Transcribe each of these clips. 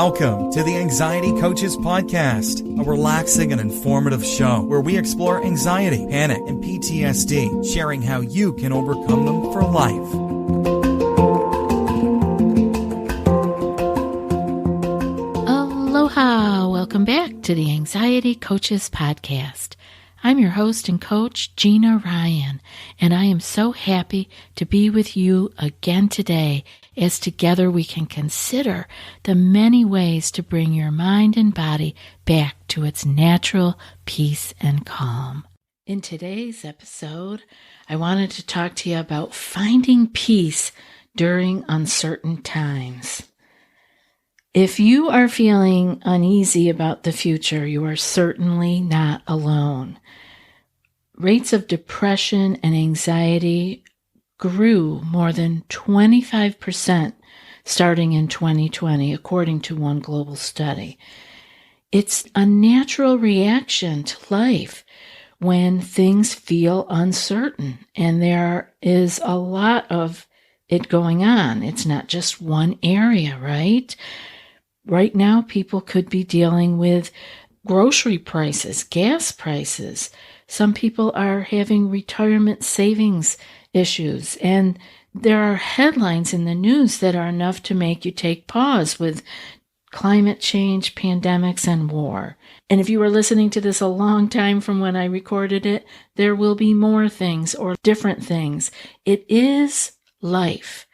Welcome to the Anxiety Coaches Podcast, a relaxing and informative show where we explore anxiety, panic, and PTSD, sharing how you can overcome them for life. Aloha! Welcome back to the Anxiety Coaches Podcast. I'm your host and coach, Gina Ryan, and I am so happy to be with you again today as together we can consider the many ways to bring your mind and body back to its natural peace and calm. In today's episode, I wanted to talk to you about finding peace during uncertain times. If you are feeling uneasy about the future, you are certainly not alone. Rates of depression and anxiety grew more than 25% starting in 2020, according to one global study. It's a natural reaction to life when things feel uncertain, and there is a lot of it going on. It's not just one area, right? Right now, people could be dealing with grocery prices, gas prices. Some people are having retirement savings issues, and there are headlines in the news that are enough to make you take pause with climate change, pandemics, and war. And if you were listening to this a long time from when I recorded it, there will be more things or different things. It is life.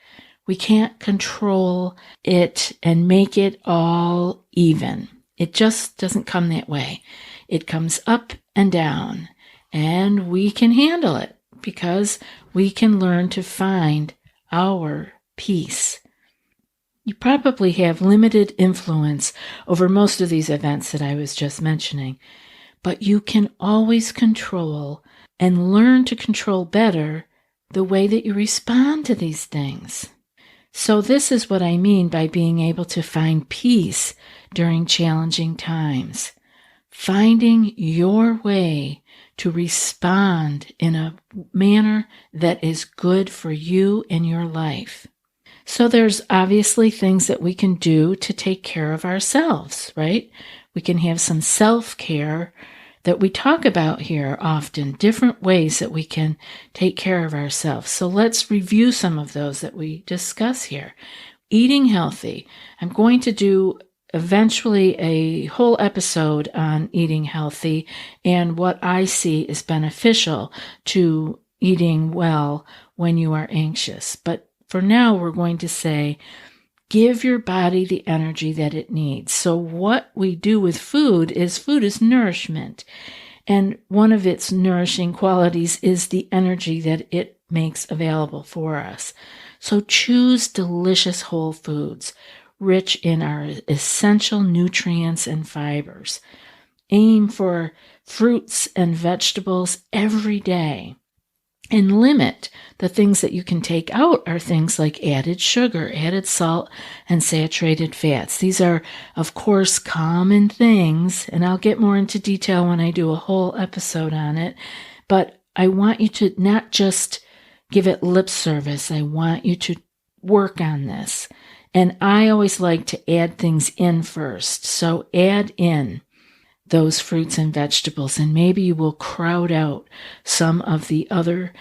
We can't control it and make it all even. It just doesn't come that way. It comes up and down, and we can handle it because we can learn to find our peace. You probably have limited influence over most of these events that I was just mentioning, but you can always control and learn to control better the way that you respond to these things. So this is what I mean by being able to find peace during challenging times. Finding your way to respond in a manner that is good for you and your life. So there's obviously things that we can do to take care of ourselves, right? We can have some self-care that we talk about here often, different ways that we can take care of ourselves. So let's review some of those that we discuss here. Eating healthy. I'm going to do eventually a whole episode on eating healthy and what I see is beneficial to eating well when you are anxious. But for now, we're going to say, give your body the energy that it needs. So what we do with food is nourishment. And one of its nourishing qualities is the energy that it makes available for us. So choose delicious whole foods, rich in our essential nutrients and fibers. Aim for fruits and vegetables every day. And limit the things that you can take out are things like added sugar, added salt, and saturated fats. These are, of course, common things, and I'll get more into detail when I do a whole episode on it. But I want you to not just give it lip service. I want you to work on this. And I always like to add things in first. So add in those fruits and vegetables, and maybe you will crowd out some of the other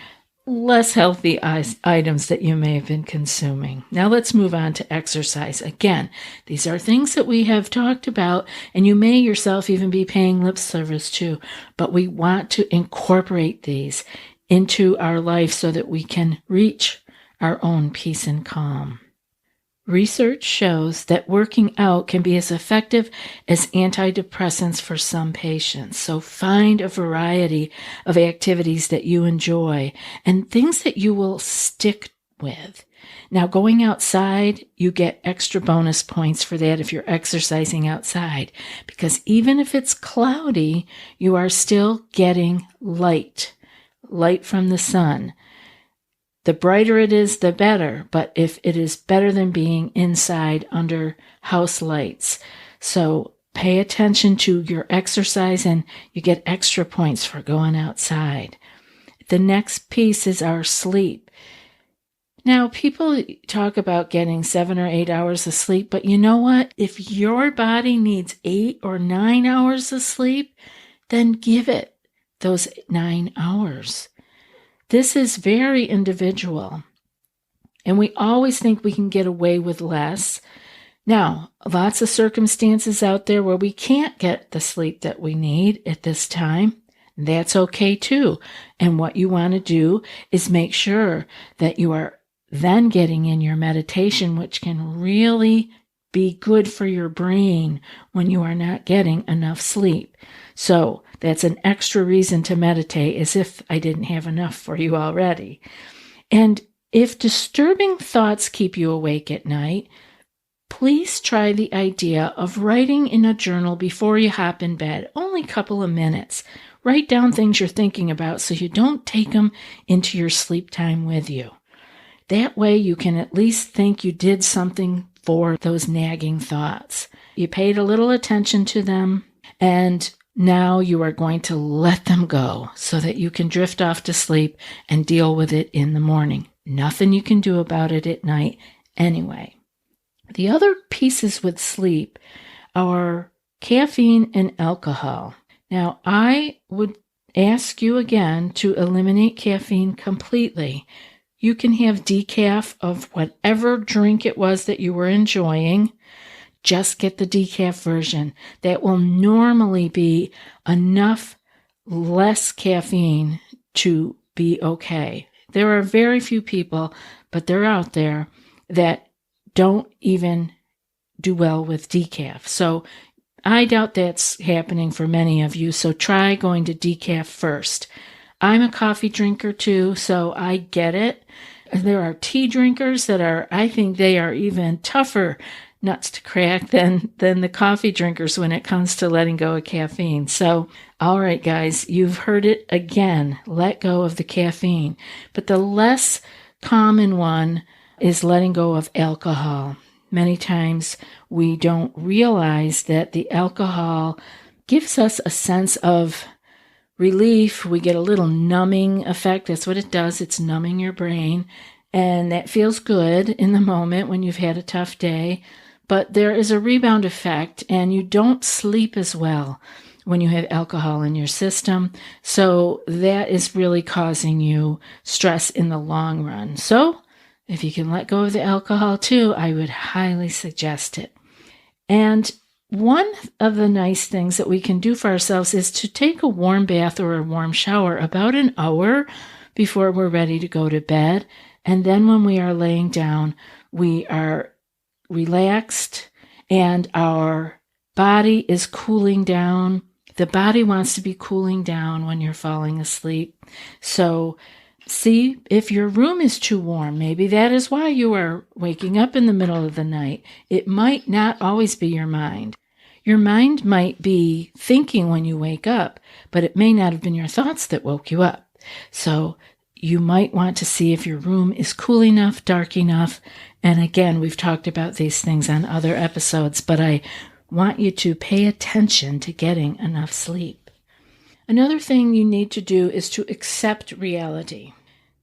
less healthy items that you may have been consuming. Now let's move on to exercise. Again, these are things that we have talked about, and you may yourself even be paying lip service to, but we want to incorporate these into our life so that we can reach our own peace and calm. Research shows that working out can be as effective as antidepressants for some patients. So find a variety of activities that you enjoy and things that you will stick with. Now, going outside, you get extra bonus points for that if you're exercising outside, because even if it's cloudy, you are still getting light from the sun. The brighter it is, the better, but if it is better than being inside under house lights. So pay attention to your exercise and you get extra points for going outside. The next piece is our sleep. Now, people talk about getting 7 or 8 hours of sleep, but you know what? If your body needs 8 or 9 hours of sleep, then give it those 9 hours. This is very individual, and we always think we can get away with less. Now, lots of circumstances out there where we can't get the sleep that we need at this time. That's okay too. And what you want to do is make sure that you are then getting in your meditation, which can really be good for your brain when you are not getting enough sleep. So that's an extra reason to meditate, as if I didn't have enough for you already. And if disturbing thoughts keep you awake at night, please try the idea of writing in a journal before you hop in bed, only a couple of minutes. Write down things you're thinking about so you don't take them into your sleep time with you. That way you can at least think you did something for those nagging thoughts. You paid a little attention to them, and now you are going to let them go so that you can drift off to sleep and deal with it in the morning. Nothing you can do about it at night anyway. The other pieces with sleep are caffeine and alcohol. Now, I would ask you again to eliminate caffeine completely. You can have decaf of whatever drink it was that you were enjoying. Just get the decaf version. That will normally be enough less caffeine to be okay. There are very few people, but they're out there, that don't even do well with decaf. So I doubt that's happening for many of you, so try going to decaf first. I'm a coffee drinker too, so I get it. There are tea drinkers that I think they are even tougher nuts to crack than the coffee drinkers when it comes to letting go of caffeine. So, all right, guys, you've heard it again. Let go of the caffeine. But the less common one is letting go of alcohol. Many times we don't realize that the alcohol gives us a sense of relief. We get a little numbing effect. That's what it does. It's numbing your brain. And that feels good in the moment when you've had a tough day. But there is a rebound effect, and you don't sleep as well when you have alcohol in your system. So that is really causing you stress in the long run. So if you can let go of the alcohol too, I would highly suggest it. And one of the nice things that we can do for ourselves is to take a warm bath or a warm shower about an hour before we're ready to go to bed. And then when we are laying down, we are relaxed and our body is cooling down. The body wants to be cooling down when you're falling asleep. So see if your room is too warm. Maybe that is why you are waking up in the middle of the night. It might not always be your mind. Your mind might be thinking when you wake up, but it may not have been your thoughts that woke you up. So you might want to see if your room is cool enough, dark enough. And again, we've talked about these things on other episodes, but I want you to pay attention to getting enough sleep. Another thing you need to do is to accept reality.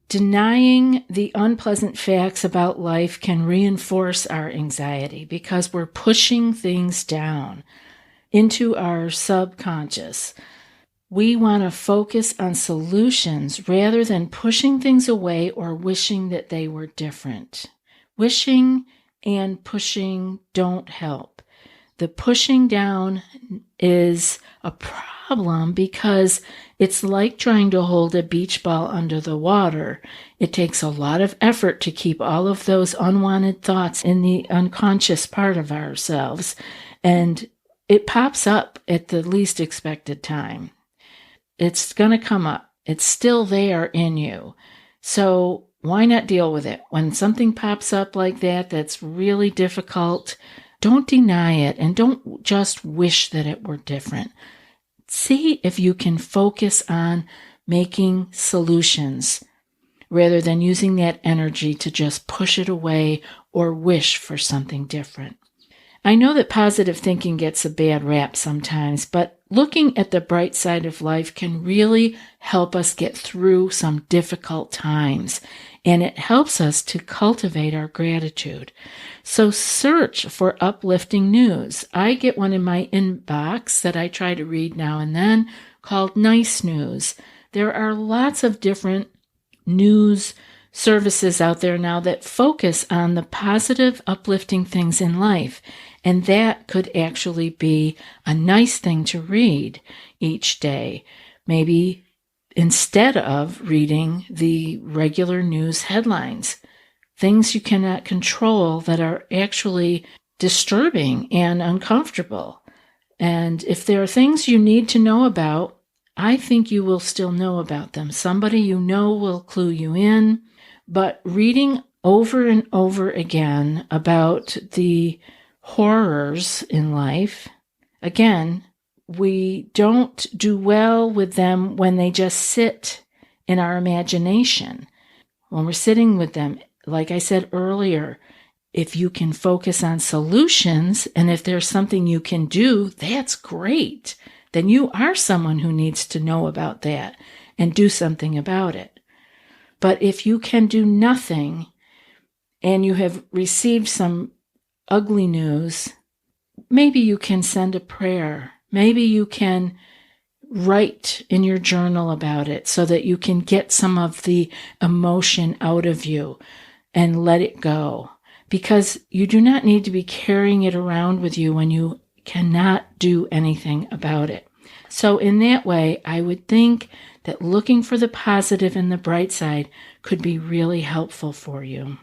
Denying the unpleasant facts about life can reinforce our anxiety because we're pushing things down into our subconscious. We want to focus on solutions rather than pushing things away or wishing that they were different. Wishing and pushing don't help. The pushing down is a problem because it's like trying to hold a beach ball under the water. It takes a lot of effort to keep all of those unwanted thoughts in the unconscious part of ourselves, and it pops up at the least expected time. It's going to come up. It's still there in you. So why not deal with it? When something pops up like that that's really difficult, don't deny it and don't just wish that it were different. See if you can focus on making solutions rather than using that energy to just push it away or wish for something different. I know that positive thinking gets a bad rap sometimes, but looking at the bright side of life can really help us get through some difficult times, and it helps us to cultivate our gratitude. So search for uplifting news. I get one in my inbox that I try to read now and then called Nice News. There are lots of different news services out there now that focus on the positive, uplifting things in life. And that could actually be a nice thing to read each day. Maybe instead of reading the regular news headlines, things you cannot control that are actually disturbing and uncomfortable. And if there are things you need to know about, I think you will still know about them. Somebody you know will clue you in. But reading over and over again about the horrors in life, again, we don't do well with them when they just sit in our imagination. When we're sitting with them, like I said earlier, if you can focus on solutions and if there's something you can do, that's great. Then you are someone who needs to know about that and do something about it. But if you can do nothing and you have received some ugly news, maybe you can send a prayer. Maybe you can write in your journal about it so that you can get some of the emotion out of you and let it go. Because you do not need to be carrying it around with you when you cannot do anything about it. So in that way, I would think that looking for the positive and the bright side could be really helpful for you.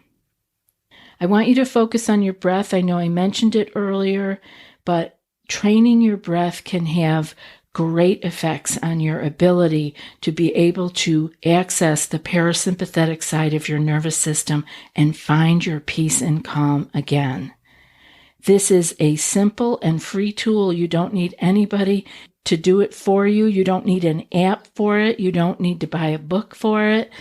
I want you to focus on your breath. I know I mentioned it earlier, but training your breath can have great effects on your ability to be able to access the parasympathetic side of your nervous system and find your peace and calm again. This is a simple and free tool. You don't need anybody to do it for you. You don't need an app for it. You don't need to buy a book for it.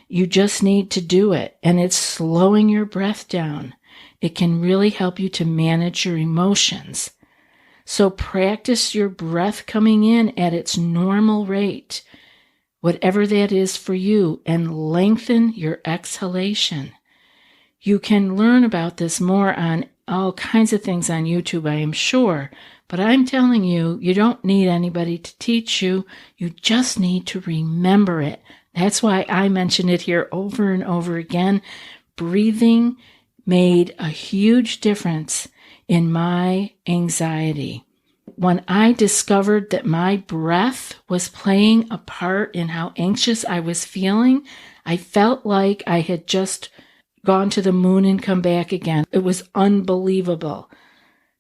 You just need to do it. And it's slowing your breath down. It can really help you to manage your emotions. So practice your breath coming in at its normal rate, whatever that is for you, and lengthen your exhalation. You can learn about this more on all kinds of things on YouTube, I am sure. But I'm telling you, you don't need anybody to teach you. You just need to remember it. That's why I mention it here over and over again. Breathing made a huge difference in my anxiety. When I discovered that my breath was playing a part in how anxious I was feeling, I felt like I had just gone to the moon and come back again. It was unbelievable,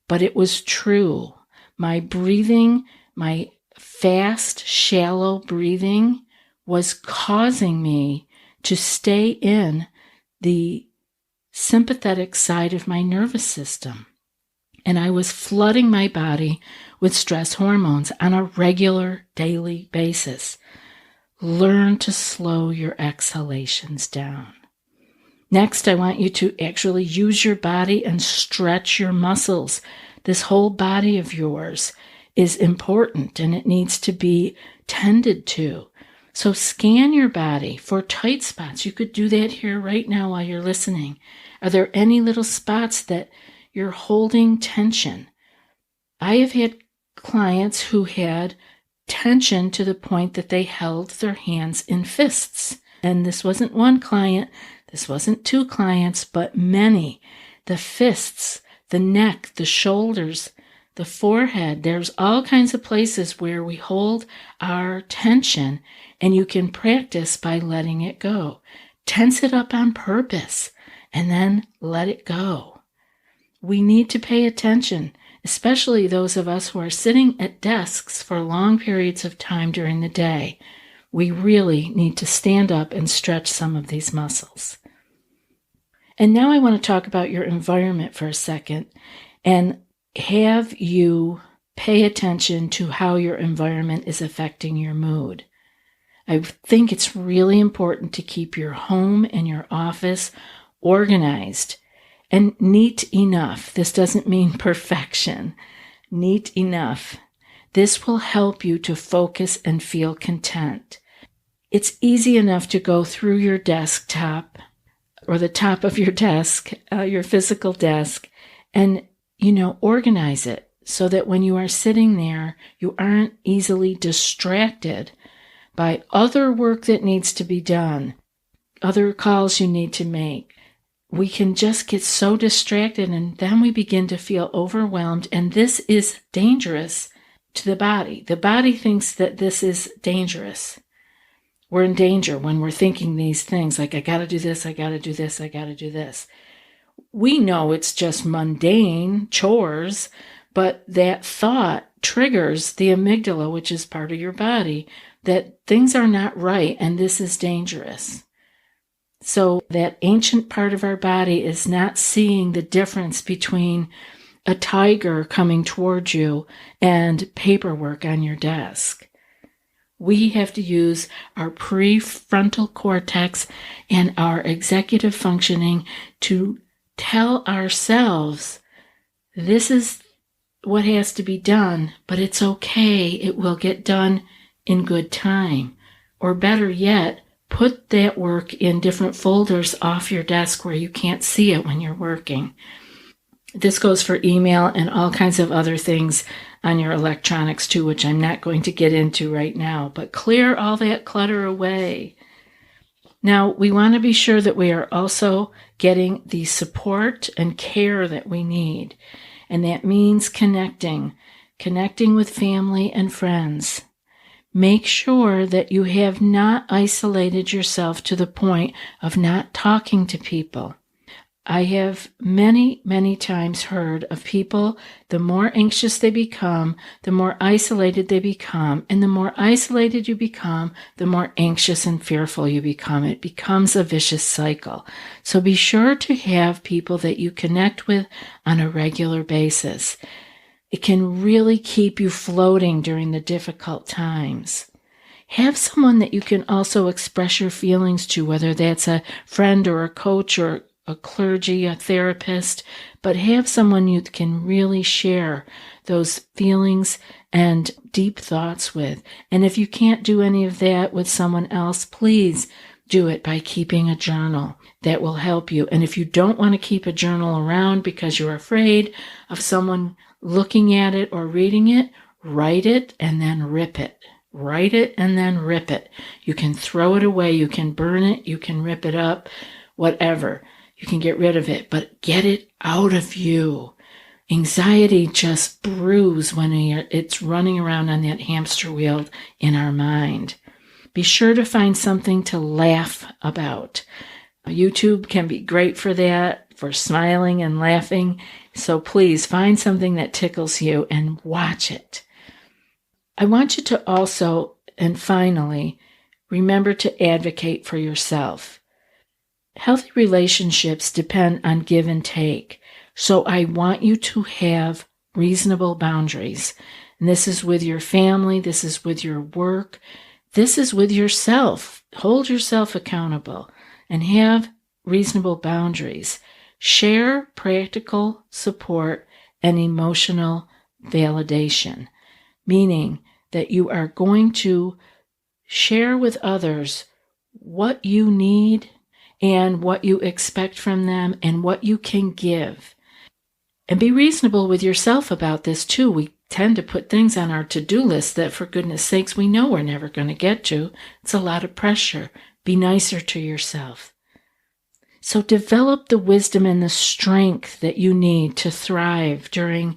but it was true. My breathing, my fast, shallow breathing was causing me to stay in the sympathetic side of my nervous system. And I was flooding my body with stress hormones on a regular daily basis. Learn to slow your exhalations down. Next, I want you to actually use your body and stretch your muscles. This whole body of yours is important and it needs to be tended to. So scan your body for tight spots. You could do that here right now while you're listening. Are there any little spots that you're holding tension? I have had clients who had tension to the point that they held their hands in fists. And this wasn't one client, this wasn't two clients, but many. The fists, the neck, the shoulders, the forehead. There's all kinds of places where we hold our tension, and you can practice by letting it go. Tense it up on purpose, and then let it go. We need to pay attention, especially those of us who are sitting at desks for long periods of time during the day. We really need to stand up and stretch some of these muscles. And now I want to talk about your environment for a second and have you pay attention to how your environment is affecting your mood. I think it's really important to keep your home and your office organized and neat enough. This doesn't mean perfection. Neat enough This will help you to focus and feel content. It's easy enough to go through your desktop or the top of your desk, your physical desk, and, organize it so that when you are sitting there, you aren't easily distracted by other work that needs to be done, other calls you need to make. We can just get so distracted, and then we begin to feel overwhelmed, and this is dangerous to the body. The body thinks that this is dangerous. We're in danger when we're thinking these things like, I got to do this, I got to do this, I got to do this. We know it's just mundane chores, but that thought triggers the amygdala, which is part of your body, that things are not right and this is dangerous. So that ancient part of our body is not seeing the difference between a tiger coming towards you and paperwork on your desk. We have to use our prefrontal cortex and our executive functioning to tell ourselves, this is what has to be done, but it's okay. It will get done in good time. Or better yet, put that work in different folders off your desk where you can't see it when you're working. This goes for email and all kinds of other things on your electronics too, which I'm not going to get into right now, but clear all that clutter away. Now, we want to be sure that we are also getting the support and care that we need, and that means connecting with family and friends. Make sure that you have not isolated yourself to the point of not talking to people. I have many, many times heard of people, the more anxious they become, the more isolated they become, and the more isolated you become, the more anxious and fearful you become. It becomes a vicious cycle. So be sure to have people that you connect with on a regular basis. It can really keep you floating during the difficult times. Have someone that you can also express your feelings to, whether that's a friend or a coach or a clergy, a therapist, but have someone you can really share those feelings and deep thoughts with. And if you can't do any of that with someone else, please do it by keeping a journal. That will help you. And if you don't want to keep a journal around because you're afraid of someone looking at it or reading it, write it and then rip it. Write it and then rip it. You can throw it away. You can burn it. You can rip it up, whatever. You can get rid of it, but get it out of you. Anxiety just brews when it's running around on that hamster wheel in our mind. Be sure to find something to laugh about. YouTube can be great for that, for smiling and laughing. So please find something that tickles you and watch it. I want you to also, and finally, remember to advocate for yourself. Healthy relationships depend on give and take. So I want you to have reasonable boundaries. And this is with your family. This is with your work. This is with yourself. Hold yourself accountable and have reasonable boundaries. Share practical support and emotional validation, meaning that you are going to share with others what you need and what you expect from them and what you can give. And be reasonable with yourself about this too. We tend to put things on our to-do list that, for goodness sakes, we know we're never going to get to. It's a lot of pressure. Be nicer to yourself. So develop the wisdom and the strength that you need to thrive during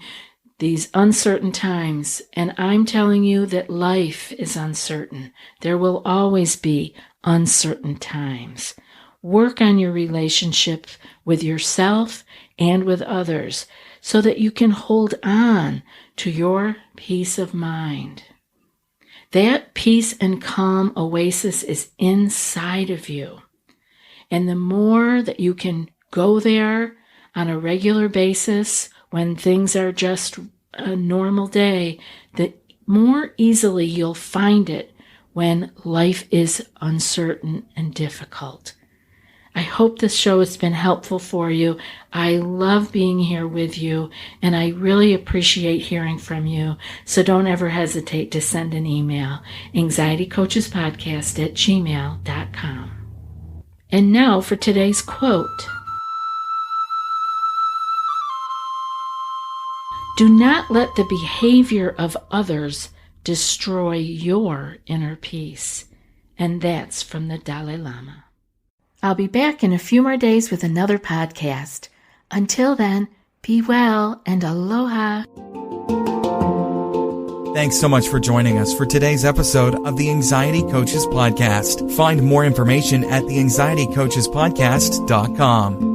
these uncertain times. And I'm telling you that life is uncertain. There will always be uncertain times. Work on your relationship with yourself and with others so that you can hold on to your peace of mind. That peace and calm oasis is inside of you. And the more that you can go there on a regular basis when things are just a normal day, the more easily you'll find it when life is uncertain and difficult. I hope this show has been helpful for you. I love being here with you, and I really appreciate hearing from you. So don't ever hesitate to send an email, anxietycoachespodcast@gmail.com. And now for today's quote. Do not let the behavior of others destroy your inner peace. And that's from the Dalai Lama. I'll be back in a few more days with another podcast. Until then, be well and aloha. Thanks so much for joining us for today's episode of the Anxiety Coaches Podcast. Find more information at theanxietycoachespodcast.com.